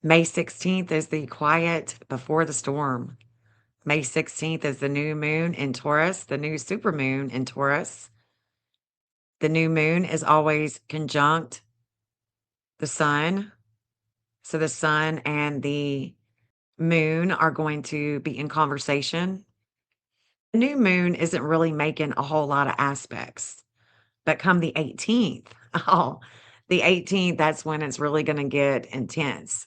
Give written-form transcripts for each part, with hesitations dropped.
May 16th is the quiet before the storm. May 16th is the new moon in Taurus, the new supermoon in Taurus. The new moon is always conjunct the sun. So the sun and the moon are going to be in conversation. The new moon isn't really making a whole lot of aspects, but come the 18th, oh, the 18th, that's when it's really going to get intense.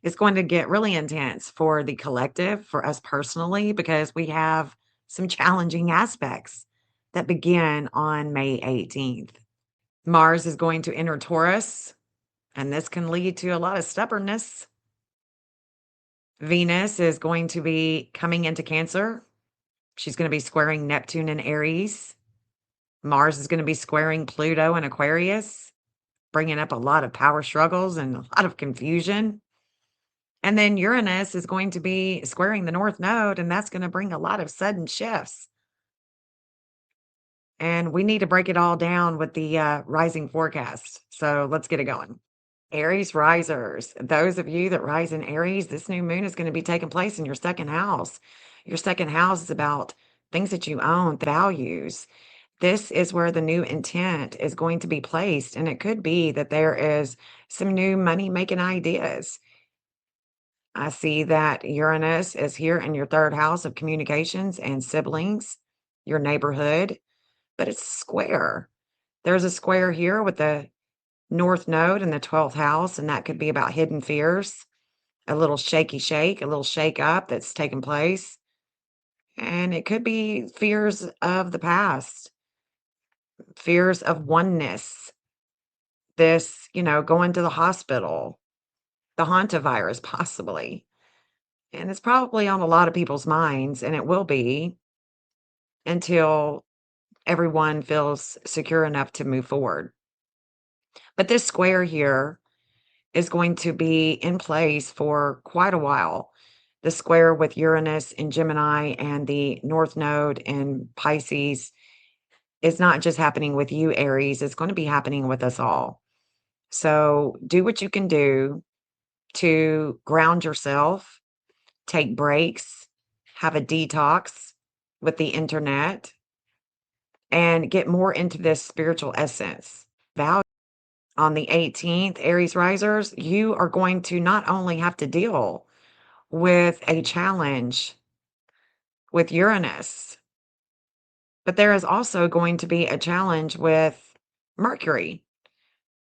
It's going to get really intense for the collective, for us personally, because we have some challenging aspects that begin on May 18th. Mars is going to enter Taurus, and this can lead to a lot of stubbornness. Venus is going to be coming into Cancer. She's going to be squaring Neptune in Aries. Mars is going to be squaring Pluto in Aquarius, bringing up a lot of power struggles and a lot of confusion. And then Uranus is going to be squaring the North Node, and that's going to bring a lot of sudden shifts. And we need to break it all down with the rising forecast. So let's get it going. Aries risers, those of you that rise in Aries, this new moon is going to be taking place in your second house. Your second house is about things that you own, values. This is where the new intent is going to be placed. And it could be that there is some new money making ideas. I see that Uranus is here in your third house of communications and siblings, your neighborhood, but it's square. There's a square here with the North Node in the 12th house, and that could be about hidden fears, a little shaky shake, a little shake up that's taken place. And it could be fears of the past, fears of oneness, this, going to the hospital, the hantavirus, possibly. And it's probably on a lot of people's minds, and it will be until everyone feels secure enough to move forward. But this square here is going to be in place for quite a while. The square with Uranus in Gemini and the North Node in Pisces is not just happening with you, Aries, it's going to be happening with us all. So do what you can do to ground yourself, take breaks, have a detox with the internet, and get more into this spiritual essence. Value. On the 18th, Aries risers, you are going to not only have to deal with a challenge with Uranus, but there is also going to be a challenge with Mercury.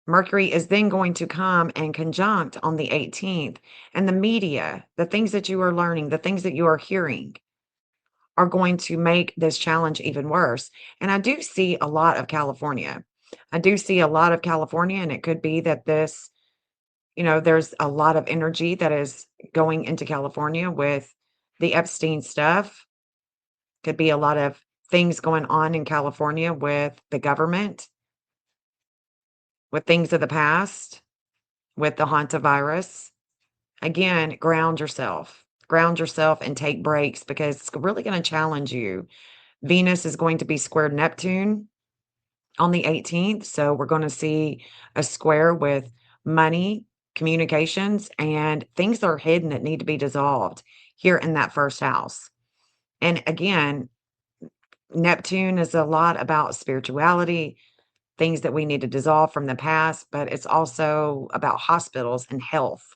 Mercury is then going to come and conjunct on the 18th, and the media, the things that you are learning, the things that you are hearing, are going to make this challenge even worse. And I do see a lot of California. I do see a lot of California, and it could be that this, there's a lot of energy that is going into California with the Epstein stuff. Could be a lot of things going on in California with the government, with things of the past, with the hantavirus. Again, ground yourself and take breaks because it's really going to challenge you. Venus is going to be squared Neptune on the 18th. So we're going to see a square with money, communications, and things that are hidden that need to be dissolved here in that first house. And again, Neptune is a lot about spirituality, things that we need to dissolve from the past, but it's also about hospitals and health.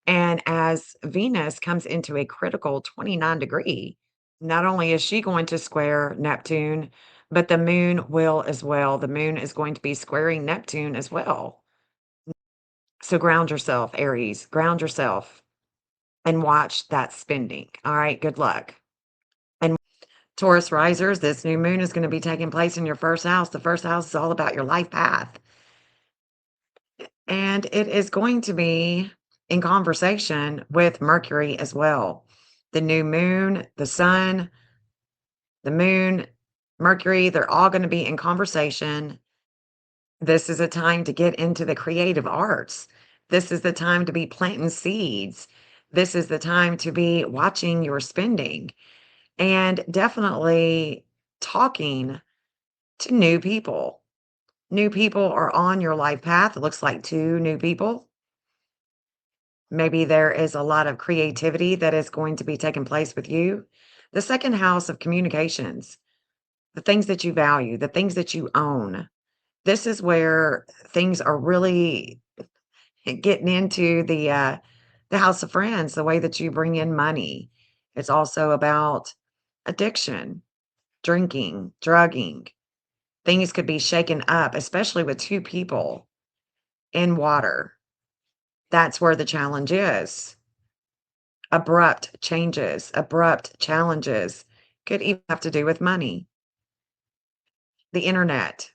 And as Venus comes into a critical 29-degree, not only is she going to square Neptune, but the moon will as well. The moon is going to be squaring Neptune as well. So ground yourself, Aries, ground yourself and watch that spending. All right, good luck. And Taurus risers, this new moon is going to be taking place in your first house. The first house is all about your life path. And it is going to be in conversation with Mercury as well. The new moon, the sun, The moon, Mercury, they're all going to be in conversation. This is a time to get into the creative arts. This is the time to be planting seeds. This is the time to be watching your spending and definitely talking to new people. New people are on your life path. It looks like two new people. Maybe there is a lot of creativity that is going to be taking place with you. The second house of communications, the things that you value, the things that you own. This is where things are really getting into the house of friends, the way that you bring in money. It's also about addiction, drinking, drugging. Things could be shaken up, especially with two people in water. That's where the challenge is. Abrupt changes, abrupt challenges could even have to do with money, the internet,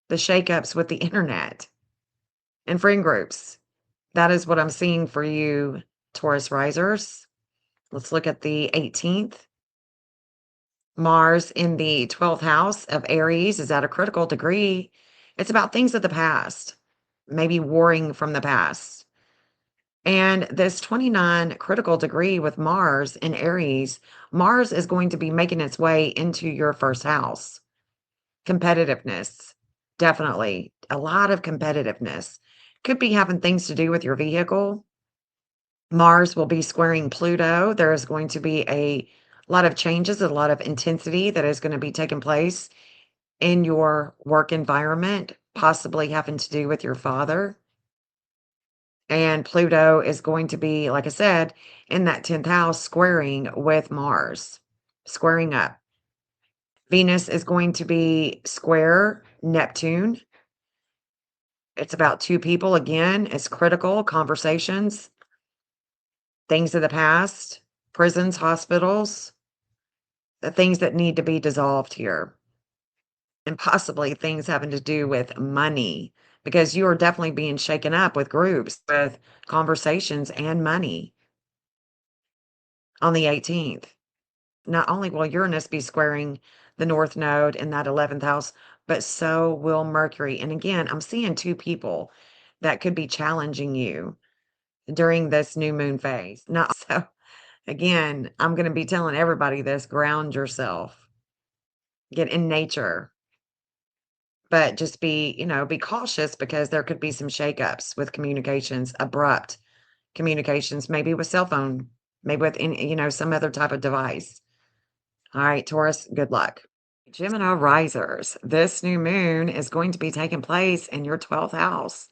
the shakeups with the internet and friend groups. That is what I'm seeing for you, Taurus risers. Let's look at the 18th. Mars in the 12th house of Aries is at a critical degree. It's about things of the past, maybe warring from the past. And this 29 critical degree with Mars in Aries, Mars is going to be making its way into your first house. Competitiveness, definitely. A lot of competitiveness. Could be having things to do with your vehicle. Mars will be squaring Pluto. There is going to be a lot of changes, a lot of intensity that is going to be taking place in your work environment, possibly having to do with your father. And Pluto is going to be, like I said, in that 10th house, squaring with Mars, squaring up. Venus is going to be square Neptune. It's about two people again. It's critical conversations, things of the past, prisons, hospitals, the things that need to be dissolved here, and possibly things having to do with money because you are definitely being shaken up with groups, with conversations and money on the 18th. Not only will Uranus be squaring the North Node in that 11th house, but so will Mercury. And again, I'm seeing two people that could be challenging you during this new moon phase. Not so, again, I'm going to be telling everybody this, ground yourself, get in nature, but just be, be cautious because there could be some shakeups with communications, abrupt communications, maybe with cell phone, maybe with, some other type of device. All right, Taurus, good luck. Gemini risers, this new moon is going to be taking place in your 12th house.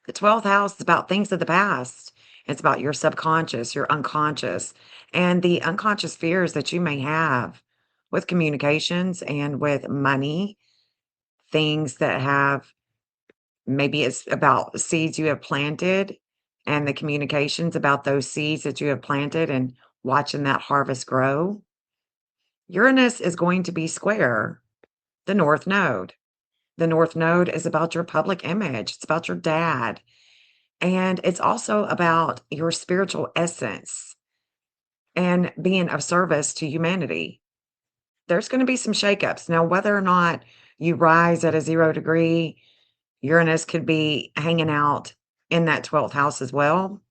The 12th house is about things of the past. It's about your subconscious, your unconscious, and the unconscious fears that you may have with communications and with money, things that have maybe it's about seeds you have planted and the communications about those seeds that you have planted and watching that harvest grow. Uranus is going to be square the North Node. The North Node is about your public image. It's about your dad. And it's also about your spiritual essence and being of service to humanity. There's going to be some shakeups. Now, whether or not you rise at a 0 degree, Uranus could be hanging out in that 12th house as well.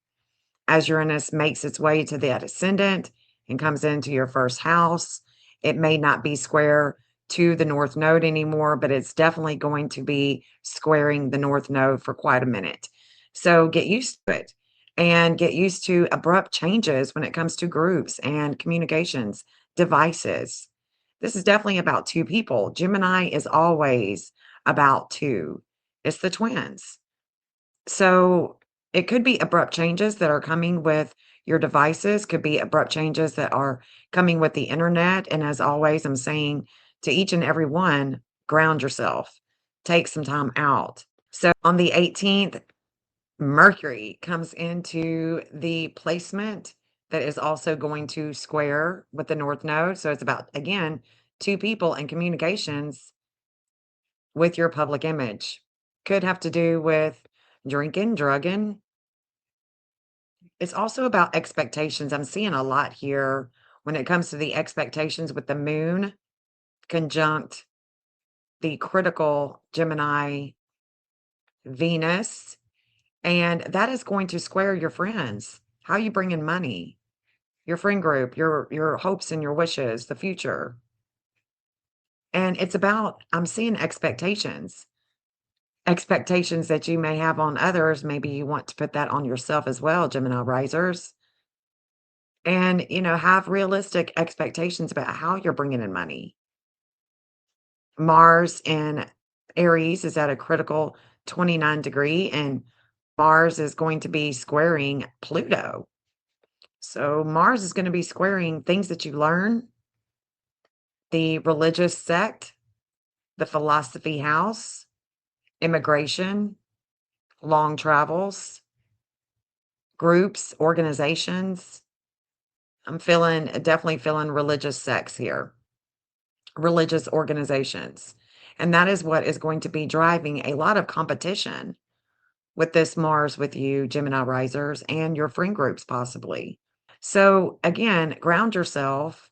As Uranus makes its way to that ascendant and comes into your first house, it may not be square to the North Node anymore, but it's definitely going to be squaring the North Node for quite a minute. So get used to it and get used to abrupt changes when it comes to groups and communications, devices. This is definitely about two people. Gemini is always about two. It's the twins. So it could be abrupt changes that are coming with your devices, could be abrupt changes that are coming with the internet. And as always, I'm saying to each and every one, ground yourself, take some time out. So on the 18th, Mercury comes into the placement that is also going to square with the North Node. So it's about, again, two people and communications with your public image. Could have to do with drinking, drugging. It's also about expectations. I'm seeing a lot here when it comes to the expectations with the moon conjunct the critical Gemini Venus, and that is going to square your friends. How you bring in money, your friend group, your hopes and your wishes, the future. And it's about I'm seeing expectations. Expectations that you may have on others, maybe you want to put that on yourself as well, Gemini risers. And, have realistic expectations about how you're bringing in money. Mars in Aries is at a critical 29 degree, and Mars is going to be squaring Pluto. So Mars is going to be squaring things that you learn, the religious sect, the philosophy house, immigration, long travels, groups, organizations. I'm definitely feeling religious sects here, religious organizations. And that is what is going to be driving a lot of competition with this Mars with you, Gemini risers, and your friend groups possibly. So again, ground yourself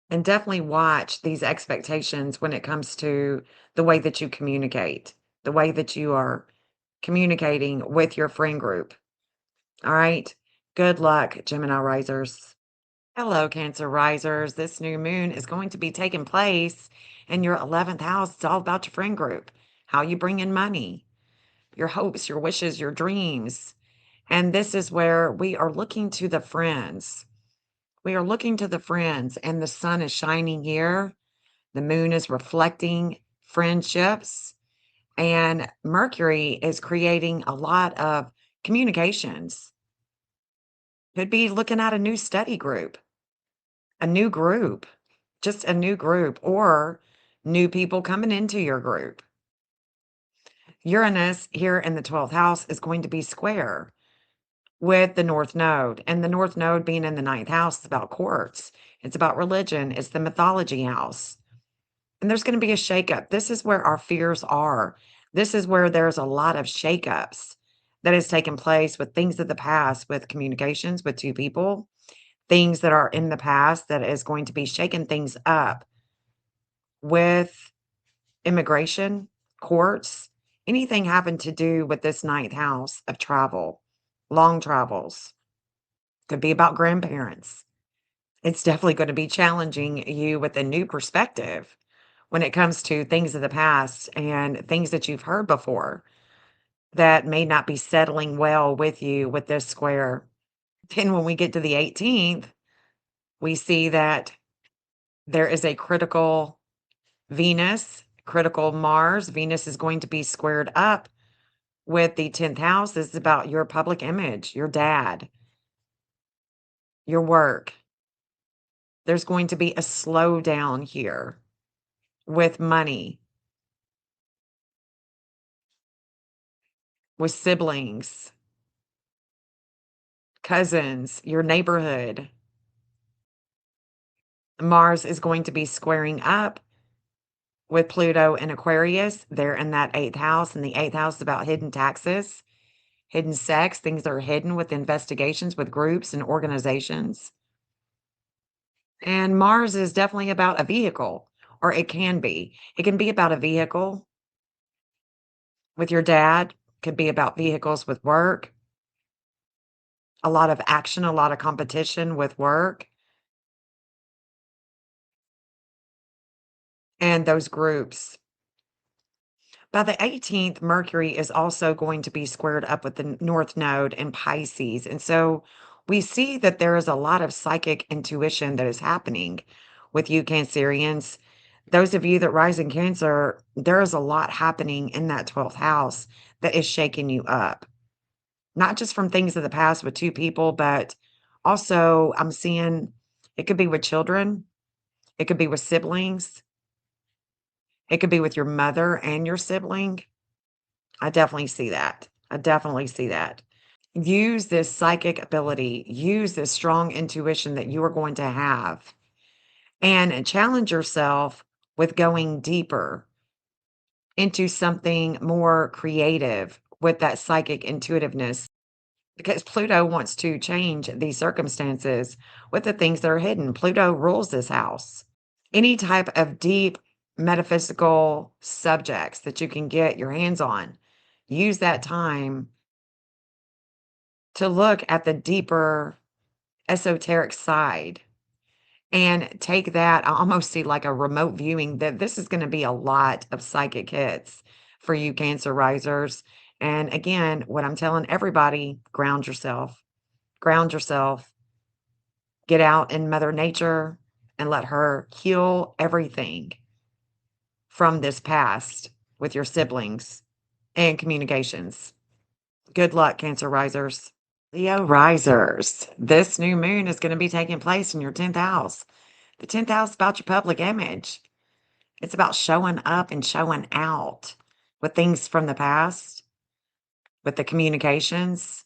and definitely watch these expectations when it comes to the way that you communicate, the way that you are communicating with your friend group. All right. Good luck, Gemini risers. Hello, Cancer risers. This new moon is going to be taking place in your 11th house. It's all about your friend group, how you bring in money, your hopes, your wishes, your dreams. And this is where we are looking to the friends. We are looking to the friends, and the sun is shining here. The moon is reflecting friendships, and Mercury is creating a lot of communications. Could be looking at a new study group, a new group, just a new group, or new people coming into your group. Uranus here in the 12th house is going to be square with the North Node, and the North Node being in the ninth house is about courts. It's about religion. It's the mythology house. And there's going to be a shakeup. This is where our fears are. This is where there's a lot of shakeups that has taken place with things of the past, with communications with two people, things that are in the past that is going to be shaking things up with immigration, courts, anything having to do with this ninth house of travel, long travels. Could be about grandparents. It's definitely going to be challenging you with a new perspective when it comes to things of the past and things that you've heard before that may not be settling well with you with this square. Then when we get to the 18th, we see that there is a critical Venus, critical Mars. Venus is going to be squared up with the 10th house. This is about your public image, your dad, your work. There's going to be a slowdown here with money, with siblings, cousins, your neighborhood. Mars is going to be squaring up with Pluto and Aquarius. They're in that eighth house, and the eighth house is about hidden taxes, hidden sex, things that are hidden with investigations with groups and organizations. And Mars is definitely about a vehicle, or it can be. It can be about a vehicle with your dad, could be about vehicles with work, a lot of action, a lot of competition with work and those groups. By the 18th, Mercury is also going to be squared up with the North Node in Pisces. And so we see that there is a lot of psychic intuition that is happening with you, Cancerians. Those of you that rise in Cancer, there is a lot happening in that 12th house that is shaking you up. Not just from things of the past with two people, but also I'm seeing it could be with children, it could be with siblings, it could be with your mother and your sibling. I definitely see that. I definitely see that. Use this psychic ability, use this strong intuition that you are going to have, and challenge yourself with going deeper into something more creative with that psychic intuitiveness. because Pluto wants to change these circumstances with the things that are hidden. Pluto rules this house. Any type of deep metaphysical subjects that you can get your hands on, use that time to look at the deeper esoteric side and take that. I almost see like a remote viewing that this is going to be a lot of psychic hits for you, Cancer risers. And again, what I'm telling everybody, ground yourself, get out in Mother Nature and let her heal everything from this past with your siblings and communications. Good luck, Cancer risers. Leo risers, this new moon is going to be taking place in your 10th house. The 10th house is about your public image. It's about showing up and showing out with things from the past, with the communications,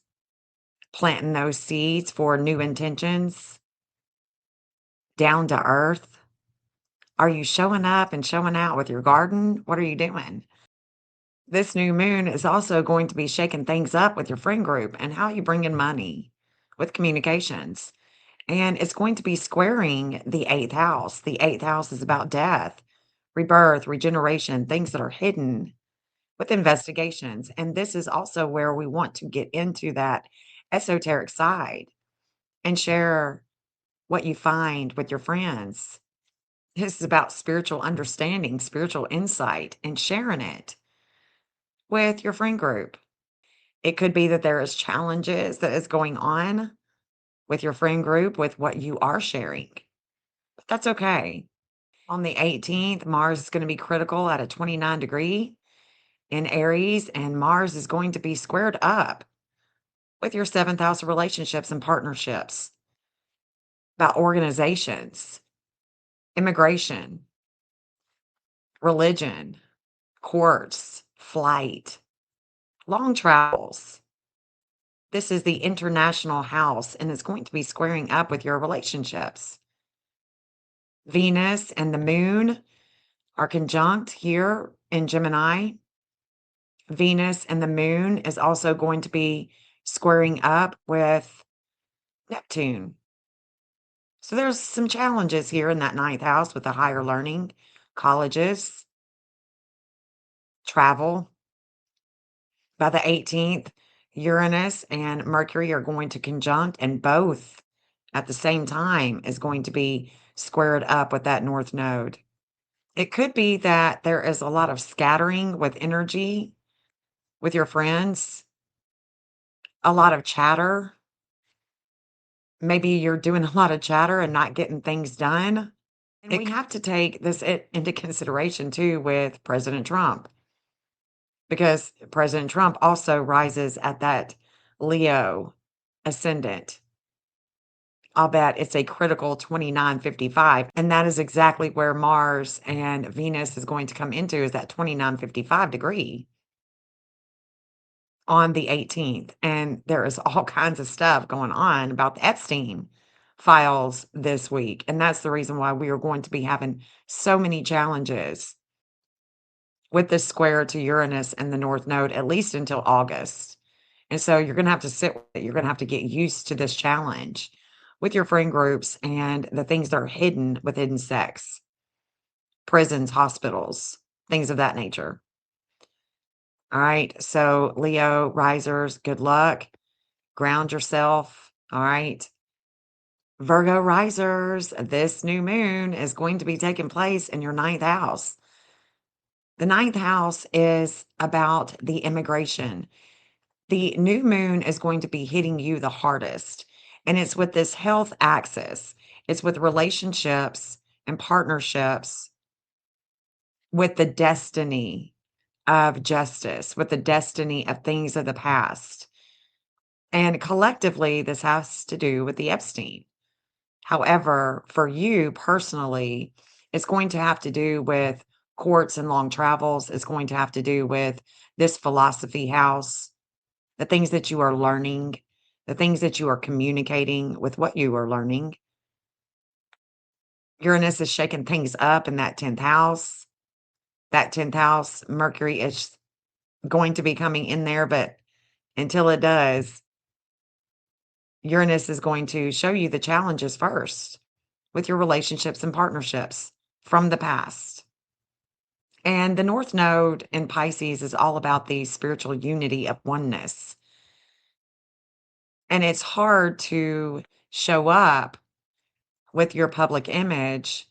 planting those seeds for new intentions, down to earth. Are you showing up and showing out with your garden? What are you doing? This new moon is also going to be shaking things up with your friend group and how you bring in money with communications. And it's going to be squaring the 8th house. The 8th house is about death, rebirth, regeneration, things that are hidden with investigations. And this is also where we want to get into that esoteric side and share what you find with your friends. This is about spiritual understanding, spiritual insight, and sharing it with your friend group. It could be that there is challenges that is going on with your friend group with what you are sharing. But that's okay. On the 18th, Mars is going to be critical at a 29-degree in Aries, and Mars is going to be squared up with your 7th house of relationships and partnerships, about organizations, immigration, religion, courts, flight, long travels. This is the international house, and it's going to be squaring up with your relationships. Venus and the moon are conjunct here in Gemini. Venus and the moon is also going to be squaring up with Neptune. So there's some challenges here in that 9th house with the higher learning, colleges, travel. By the 18th, Uranus and Mercury are going to conjunct, and both at the same time is going to be squared up with that North Node. It could be that there is a lot of scattering with energy with your friends, a lot of chatter. Maybe you're doing a lot of chatter and not getting things done. And we have to take this into consideration too with President Trump, because President Trump also rises at that Leo ascendant. I'll bet it's a critical 2955. And that is exactly where Mars and Venus is going to come into, is that 2955 degree on the 18th. And there is all kinds of stuff going on about the Epstein files this week. And that's the reason why we are going to be having so many challenges with this square to Uranus and the North Node, at least until August. And so you're going to have to sit with it. You're going to have to get used to this challenge with your friend groups and the things that are hidden with hidden sex, prisons, hospitals, things of that nature. All right. So, Leo risers, good luck. Ground yourself. All right. Virgo risers, this new moon is going to be taking place in your 9th house. The 9th house is about the immigration. The new moon is going to be hitting you the hardest, and it's with this health axis. It's with relationships and partnerships, with the destiny of justice, with the destiny of things of the past. And collectively, this has to do with the Epstein. However, for you personally, it's going to have to do with courts and long travels. It's going to have to do with this philosophy house, the things that you are learning, the things that you are communicating with what you are learning. Uranus is shaking things up in that 10th house. That 10th house, Mercury is going to be coming in there, but until it does, Uranus is going to show you the challenges first with your relationships and partnerships from the past. And the North Node in Pisces is all about the spiritual unity of oneness. And it's hard to show up with your public image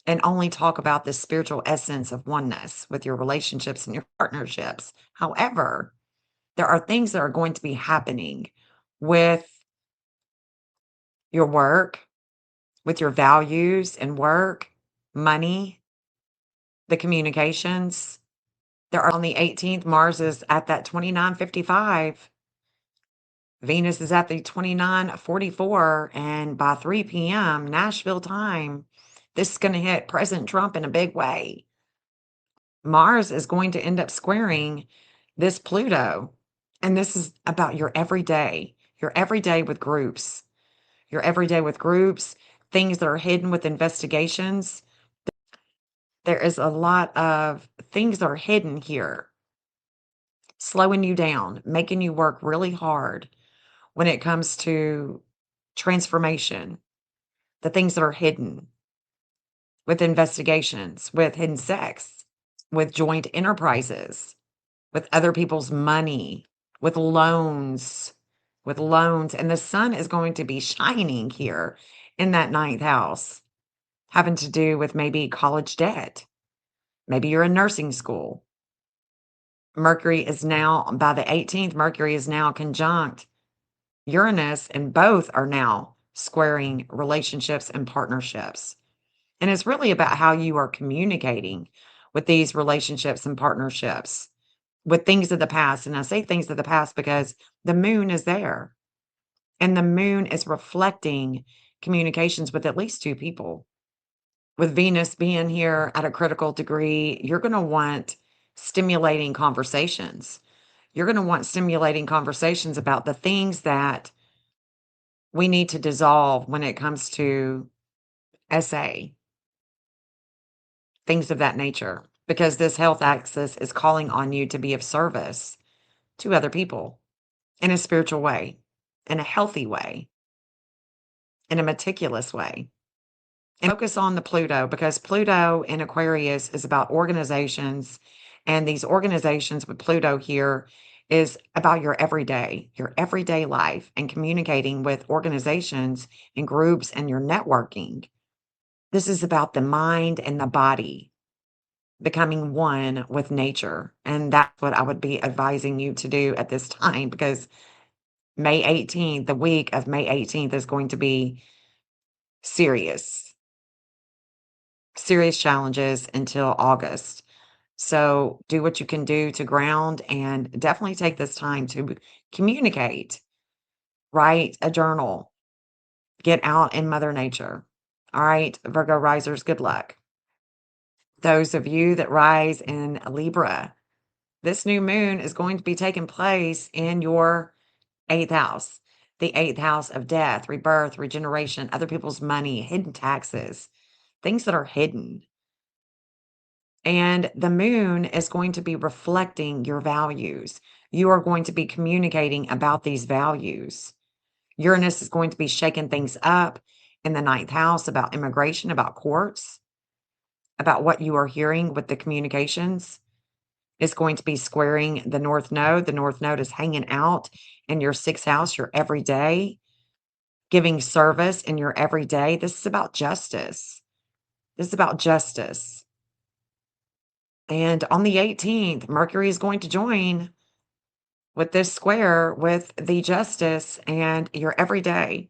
and only talk about the spiritual essence of oneness with your relationships and your partnerships. However, there are things that are going to be happening with your work, with your values and work, money, the communications. There are on the 18th, Mars is at that 2955. Venus is at the 2944. And by 3 p.m. Nashville time, this is going to hit President Trump in a big way. Mars is going to end up squaring this Pluto. And this is about your everyday with groups, things that are hidden with investigations. There is a lot of things that are hidden here, slowing you down, making you work really hard when it comes to transformation, the things that are hidden with investigations, with hidden sex, with joint enterprises, with other people's money, with loans, and the sun is going to be shining here in that ninth house, having to do with maybe college debt. Maybe you're in nursing school. Mercury is now, by the 18th, Mercury is now conjunct Uranus, and both are now squaring relationships and partnerships. And it's really about how you are communicating with these relationships and partnerships, with things of the past. And I say things of the past because the moon is there, and the moon is reflecting communications with at least two people. With Venus being here at a critical degree, you're going to want stimulating conversations. You're going to want stimulating conversations about the things that we need to dissolve when it comes to SA, things of that nature, because this health axis is calling on you to be of service to other people in a spiritual way, in a healthy way, in a meticulous way. And focus on the Pluto, because Pluto in Aquarius is about organizations. And these organizations with Pluto here is about your everyday life, and communicating with organizations and groups and your networking. This is about the mind and the body becoming one with nature. And that's what I would be advising you to do at this time, because May 18th, the week of May 18th, is going to be serious challenges until August. So do what you can do to ground, and definitely take this time to communicate, write a journal, get out in Mother Nature. All right, Virgo risers, good luck. Those of you that rise in Libra, this new moon is going to be taking place in your eighth house, the eighth house of death, rebirth, regeneration, other people's money, hidden taxes, things that are hidden. And the moon is going to be reflecting your values. You are going to be communicating about these values. Uranus is going to be shaking things up in the ninth house about immigration, about courts, about what you are hearing with the communications. It's going to be squaring the North Node. The North Node is hanging out in your sixth house, your everyday, giving service in your everyday. This is about justice. This is about justice. And on the 18th, Mercury is going to join with this square with the justice and your everyday,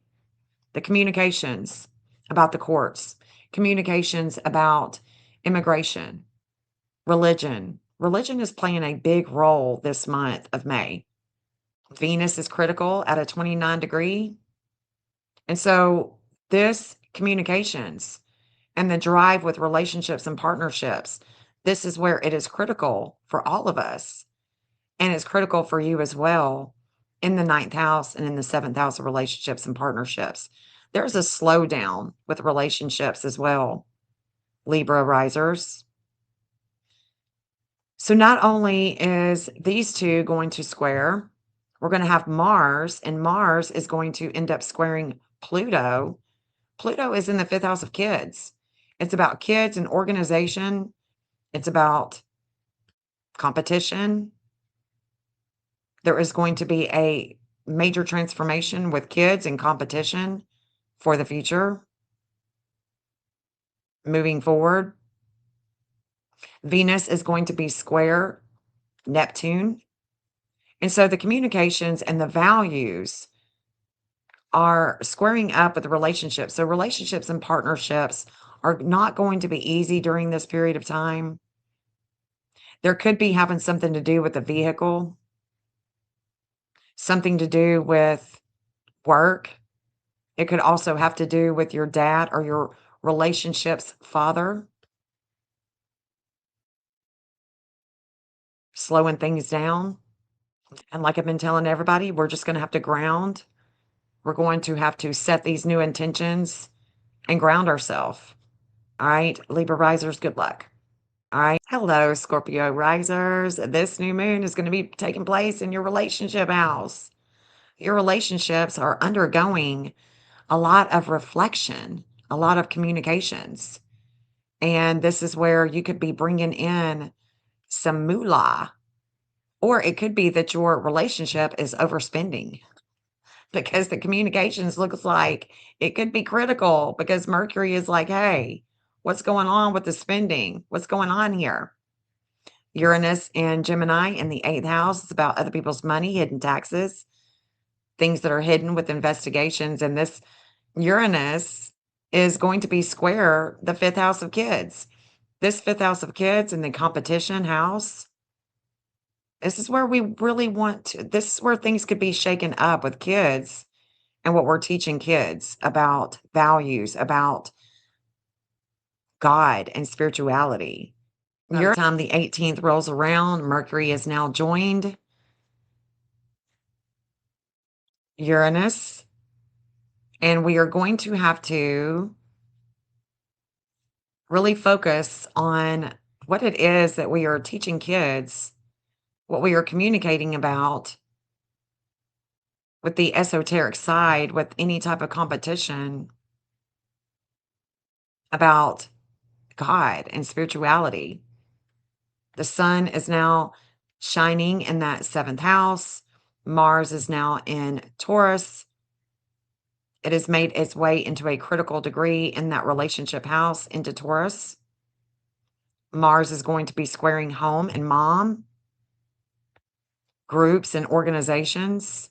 the communications about the courts, communications about immigration, religion. Religion is playing a big role this month of May. Venus is critical at a 29-degree. And so this communications and the drive with relationships and partnerships, this is where it is critical for all of us. And it's critical for you as well in the ninth house and in the seventh house of relationships and partnerships. There's a slowdown with relationships as well, Libra risers. So not only is these two going to square We're going to have Mars, and Mars is going to end up squaring Pluto. Pluto is in the fifth house of kids. It's about kids and organization. It's about competition. There is going to be a major transformation with kids and competition for the future. Moving forward, Venus is going to be square Neptune. And so the communications and the values are squaring up with the relationships. So relationships and partnerships are not going to be easy during this period of time. There could be having something to do with a vehicle, something to do with work. It could also have to do with your dad or your relationship's father, slowing things down. And like I've been telling everybody, we're just going to have to ground. We're going to have to set these new intentions and ground ourselves. All right, Libra risers, good luck. All right. Hello, Scorpio risers. This new moon is going to be taking place in your relationship house. Your relationships are undergoing a lot of reflection, a lot of communications. And this is where you could be bringing in some moolah, or it could be that your relationship is overspending because the communications looks like it could be critical because Mercury is like, hey, what's going on with the spending? What's going on here? Uranus and Gemini in the eighth house is about other people's money, hidden taxes, things that are hidden with investigations. And this Uranus is going to be square the fifth house of kids. This fifth house of kids in the competition house, this is where we really want to, this is where things could be shaken up with kids and what we're teaching kids about values, about God and spirituality. By the time the 18th rolls around, Mercury is now joined Uranus, and we are going to have to really focus on what it is that we are teaching kids, what we are communicating about with the esoteric side, with any type of competition about God and spirituality. The sun is now shining in that seventh house. Mars is now in Taurus. It has made its way into a critical degree in that relationship house into Taurus. Mars is going to be squaring home and mom, groups and organizations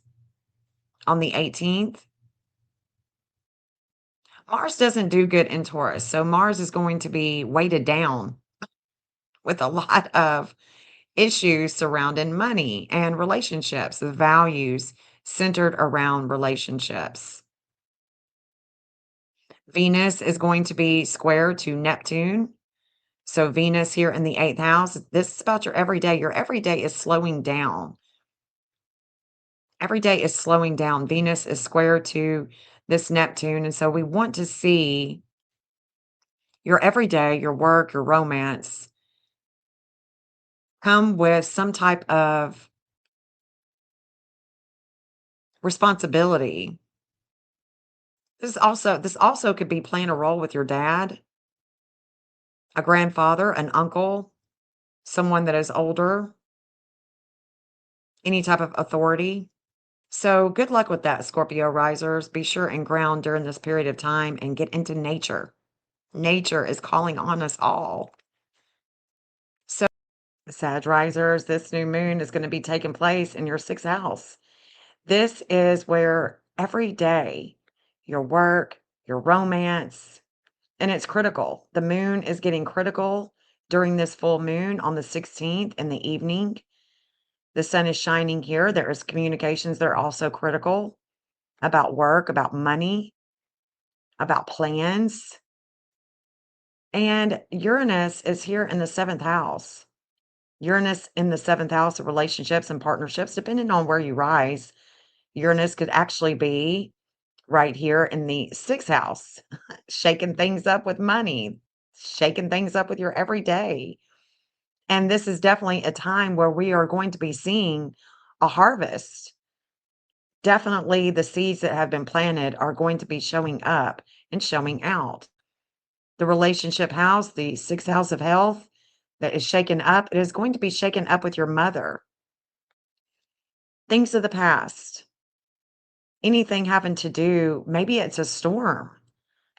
on the 18th. Mars doesn't do good in Taurus. So Mars is going to be weighted down with a lot of issues surrounding money and relationships, the values centered around relationships. Venus is going to be square to Neptune. So Venus here in the eighth house, this is about your everyday. Your everyday is slowing down. Every day is slowing down. Venus is square to this Neptune. And so we want to see your everyday, your work, your romance come with some type of responsibility. This also could be playing a role with your dad, a grandfather, an uncle, someone that is older, any type of authority. So good luck with that, Scorpio risers. Be sure and ground during this period of time and get into nature. Nature is calling on us all. So, Sag risers, this new moon is going to be taking place in your sixth house. This is where every day, your work, your romance, and it's critical. The moon is getting critical during this full moon on the 16th in the evening. The sun is shining here. There is communications that are also critical about work, about money, about plans. And Uranus is here in the seventh house. Uranus in the seventh house of relationships and partnerships, depending on where you rise, Uranus could actually be right here in the sixth house, shaking things up with money, shaking things up with your everyday. And this is definitely a time where we are going to be seeing a harvest. Definitely the seeds that have been planted are going to be showing up and showing out. The relationship house, the sixth house of health that is shaken up, it is going to be shaken up with your mother. Things of the past, anything having to do, maybe it's a storm,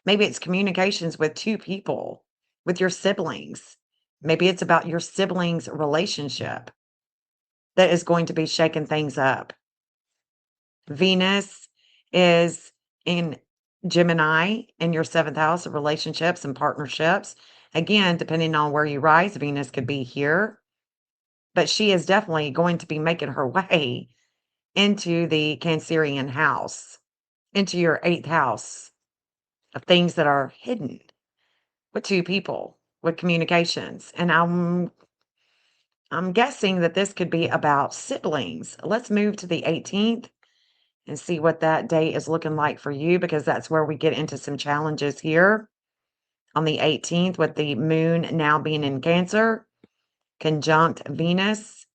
maybe it's communications with two people, with your siblings. Maybe it's about your siblings' relationship that is going to be shaking things up. Venus is in Gemini in your seventh house of relationships and partnerships. Again, depending on where you rise, Venus could be here, but she is definitely going to be making her way into the Cancerian house, into your eighth house of things that are hidden with two people, with communications. And I'm guessing that this could be about siblings. Let's move to the 18th and see what that day is looking like for you, because that's where we get into some challenges here on the 18th with the moon now being in Cancer, conjunct Venus.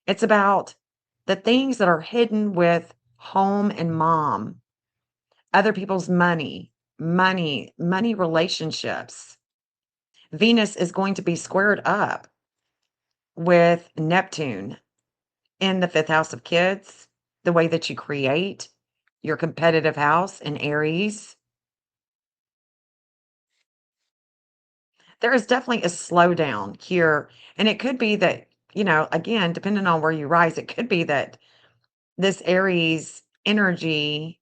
It's about the things that are hidden with home and mom, other people's money relationships. Venus is going to be squared up with Neptune in the fifth house of kids, the way that you create, your competitive house in Aries. There is definitely a slowdown here, and it could be that, again, depending on where you rise, it could be that this Aries energy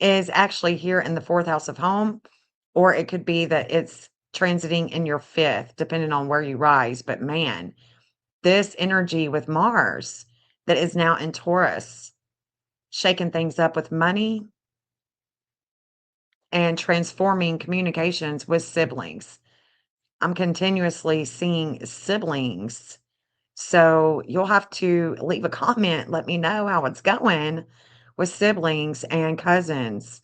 is actually here in the fourth house of home, or it could be that it's transiting in your fifth, depending on where you rise. But man, this energy with Mars that is now in Taurus, shaking things up with money and transforming communications with siblings. I'm continuously seeing siblings. So you'll have to leave a comment, let me know how it's going with siblings and cousins,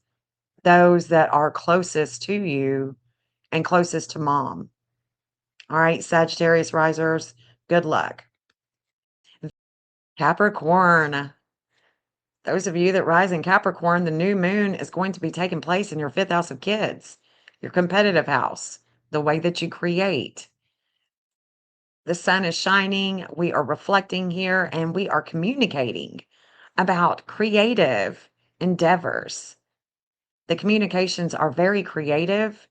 those that are closest to you and closest to mom. All right, Sagittarius risers, good luck. Capricorn. Those of you that rise in Capricorn, the new moon is going to be taking place in your fifth house of kids, your competitive house, the way that you create. The sun is shining, we are reflecting here, and we are communicating about creative endeavors. The communications are very creative.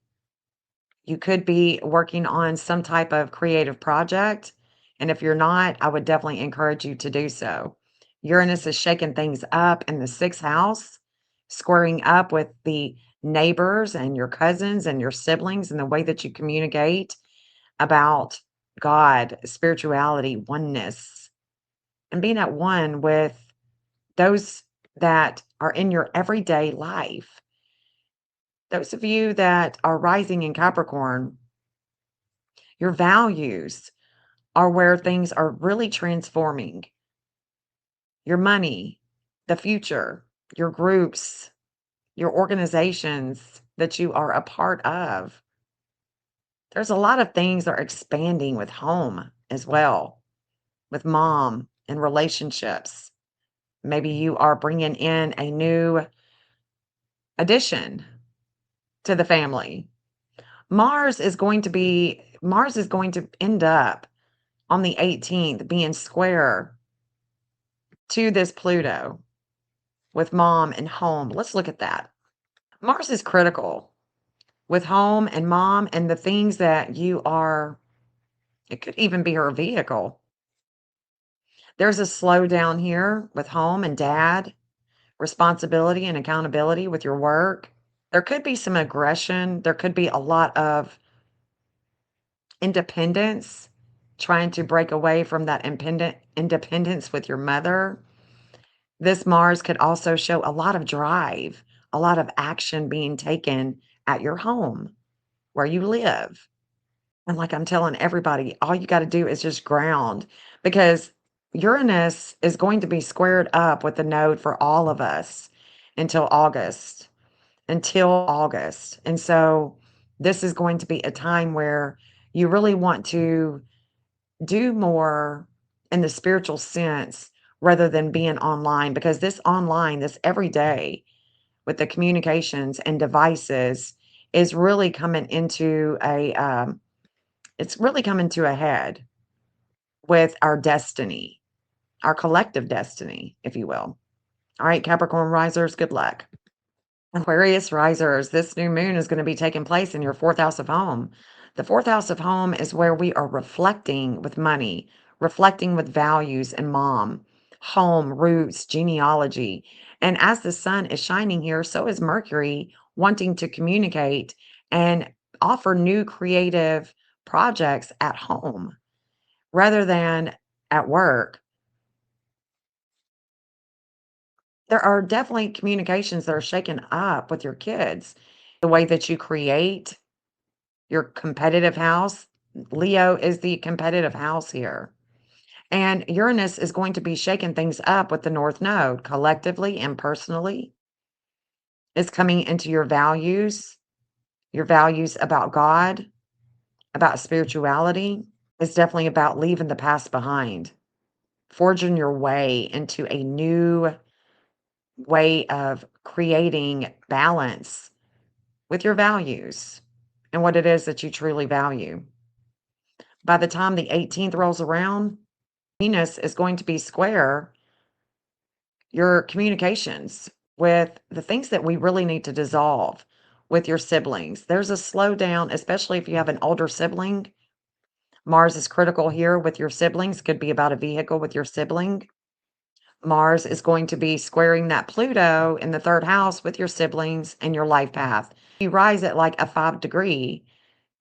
You could be working on some type of creative project, and if you're not, I would definitely encourage you to do so. Uranus is shaking things up in the sixth house, squaring up with the neighbors and your cousins and your siblings and the way that you communicate about God, spirituality, oneness, and being at one with those that are in your everyday life. Those of you that are rising in Capricorn, your values are where things are really transforming. Your money, the future, your groups, your organizations that you are a part of. There's a lot of things that are expanding with home as well, with mom and relationships. Maybe you are bringing in a new addition to the family. Mars is going to end up on the 18th being square to this Pluto with mom and home. Let's look at that. Mars is critical with home and mom and the things that you are, it could even be her vehicle. There's a slowdown here with home and dad, responsibility and accountability with your work. There could be some aggression. There could be a lot of independence, trying to break away from that independence with your mother. This Mars could also show a lot of drive, a lot of action being taken at your home where you live. And like I'm telling everybody, all you got to do is just ground, because Uranus is going to be squared up with the node for all of us until August, until August. And so this is going to be a time where you really want to do more in the spiritual sense rather than being online, because this online, this every day with the communications and devices is really coming into a it's really coming to a head with our destiny, our collective destiny, if you will. All right, Capricorn risers, good luck. Aquarius risers, this new moon is going to be taking place in your fourth house of home. The fourth house of home is where we are reflecting with money, reflecting with values and mom, home, roots, genealogy. And as the sun is shining here, so is Mercury wanting to communicate and offer new creative projects at home rather than at work. There are definitely communications that are shaken up with your kids. The way that you create your competitive house. Leo is the competitive house here. And Uranus is going to be shaking things up with the North Node collectively and personally. It's coming into your values about God, about spirituality. It's definitely about leaving the past behind, forging your way into a new way of creating balance with your values and what it is that you truly value. By the time the 18th rolls around, Venus is going to be square your communications with the things that we really need to dissolve with your siblings. There's a slowdown, especially if you have an older sibling. Mars is critical here with your siblings, could be about a vehicle with your sibling. Mars is going to be squaring that Pluto in the third house with your siblings and your life path. If you rise at like a 5 degree,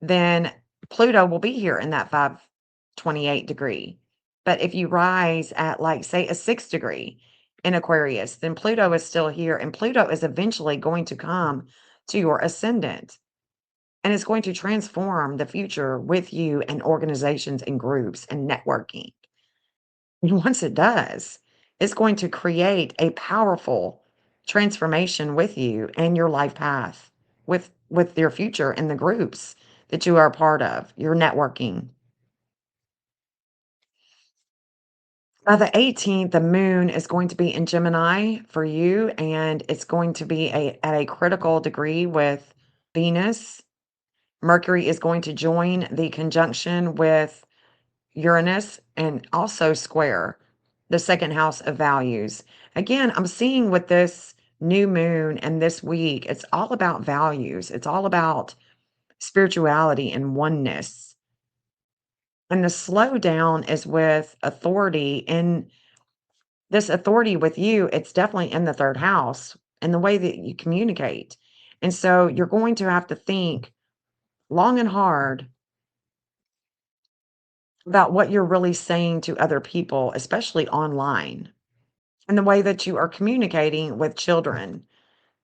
then Pluto will be here in that 528 degree. But if you rise at like, say, a 6 degree in Aquarius, then Pluto is still here. And Pluto is eventually going to come to your ascendant. And it's going to transform the future with you and organizations and groups and networking. And once it does, it's going to create a powerful transformation with you and your life path, with your future and the groups that you are a part of, your networking. By the 18th, the moon is going to be in Gemini for you, and it's going to be at a critical degree with Venus. Mercury is going to join the conjunction with Uranus and also square the second house of values. Again, I'm seeing with this new moon and this week, it's all about values. It's all about spirituality and oneness. And the slowdown is with authority. And this authority with you, it's definitely in the third house and the way that you communicate. And so you're going to have to think long and hard about what you're really saying to other people, especially online, and the way that you are communicating with children.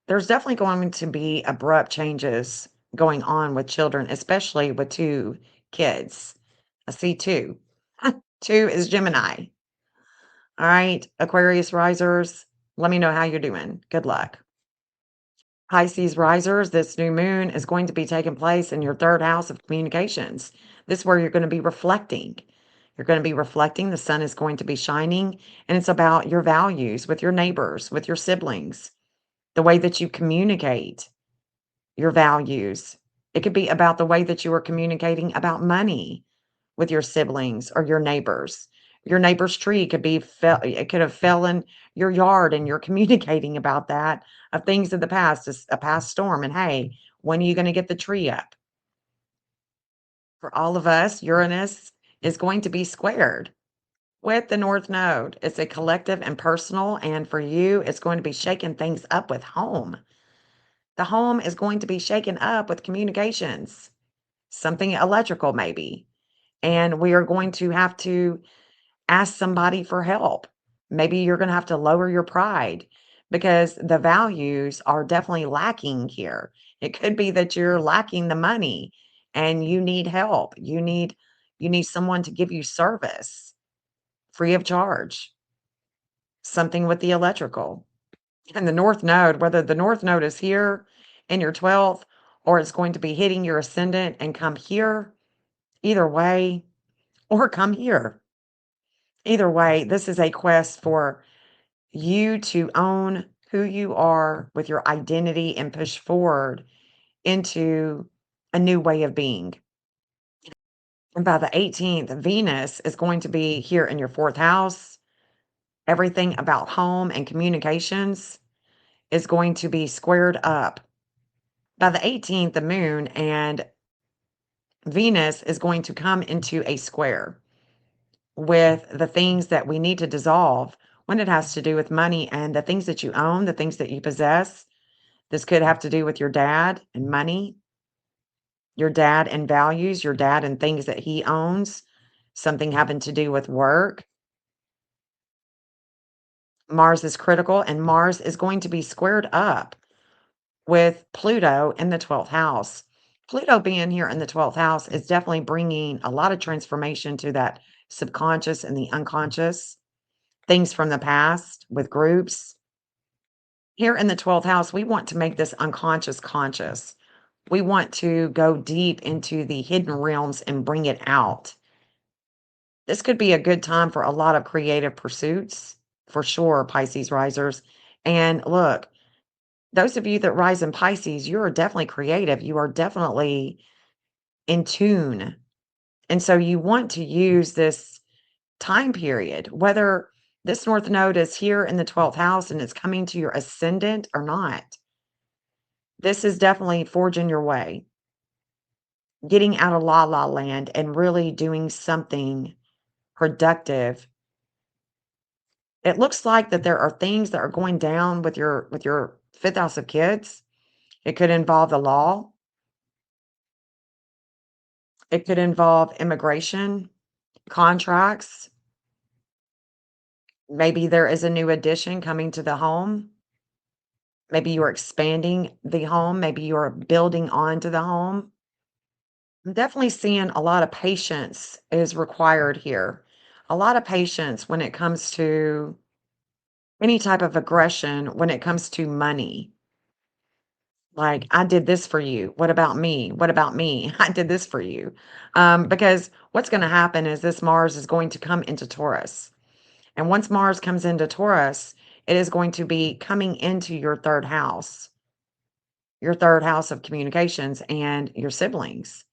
There's definitely going to be abrupt changes going on with children, especially with two kids. I see two. Two is Gemini. All right, Aquarius risers, let me know how you're doing. Good luck. Pisces risers, this new moon is going to be taking place in your third house of communications. This is where you're going to be reflecting. You're going to be reflecting. The sun is going to be shining, and it's about your values with your neighbors, with your siblings, the way that you communicate your values. It could be about the way that you are communicating about money with your siblings or your neighbors. Your neighbor's tree could be it could have fell in your yard and you're communicating about that of things of the past, a past storm. And hey, when are you going to get the tree up? For all of us, Uranus is going to be squared with the North Node. It's a collective and personal. And for you, it's going to be shaking things up with home. The home is going to be shaken up with communications, something electrical maybe. And we are going to have to ask somebody for help. Maybe you're going to have to lower your pride because the values are definitely lacking here. It could be that you're lacking the money and you need help. You need someone to give you service free of charge. Something with the electrical. And the North Node, whether the North Node is here in your 12th or it's going to be hitting your ascendant and come here, either way, or come here. Either way, this is a quest for you to own who you are with your identity and push forward into a new way of being. And by the 18th, Venus is going to be here in your fourth house. Everything about home and communications is going to be squared up. By the 18th, the moon and Venus is going to come into a square with the things that we need to dissolve when it has to do with money and the things that you own, the things that you possess. This could have to do with your dad and money, your dad and values, your dad and things that he owns, something having to do with work. Mars is critical, and Mars is going to be squared up with Pluto in the 12th house. Pluto being here in the 12th house is definitely bringing a lot of transformation to that subconscious and the unconscious, things from the past with groups. Here in the 12th house, we want to make this unconscious conscious. We want to go deep into the hidden realms and bring it out. This could be a good time for a lot of creative pursuits, for sure, Pisces risers. And look, those of you that rise in Pisces, you are definitely creative. You are definitely in tune. And so you want to use this time period, whether this North Node is here in the 12th house and it's coming to your ascendant or not. This is definitely forging your way, getting out of la la land and really doing something productive. It looks like that there are things that are going down with your fifth house of kids. It could involve the law. It could involve immigration, contracts. Maybe there is a new addition coming to the home. Maybe you're expanding the home. Maybe you're building onto the home. I'm definitely seeing a lot of patience is required here. A lot of patience when it comes to any type of aggression, when it comes to money. Like, I did this for you. What about me? What about me? I did this for you. Because what's going to happen is this Mars is going to come into Taurus. And once Mars comes into Taurus, it is going to be coming into your third house of communications and your siblings.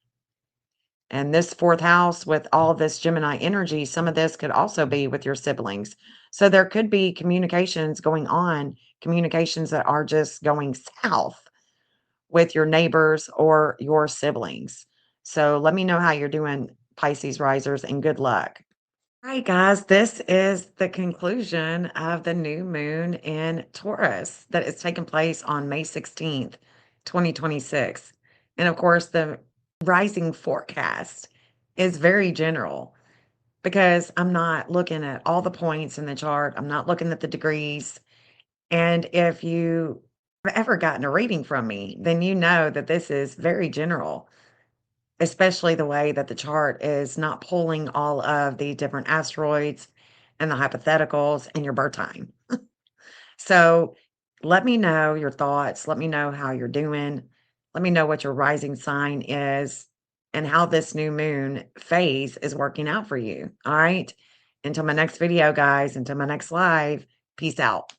And this fourth house with all this Gemini energy, some of this could also be with your siblings. So there could be communications going on, communications that are just going south with your neighbors or your siblings. So let me know how you're doing, Pisces risers, and good luck. All right, guys, this is the conclusion of the new moon in Taurus that is taking place on May 16th, 2026. And of course, the rising forecast is very general because I'm not looking at all the points in the chart. I'm not looking at the degrees. And if you have ever gotten a reading from me, then you know that this is very general, especially the way that the chart is not pulling all of the different asteroids and the hypotheticals and your birth time. So let me know your thoughts. Let me know how you're doing. Let me know what your rising sign is and how this new moon phase is working out for you. All right. Until my next video, guys, until my next live, peace out.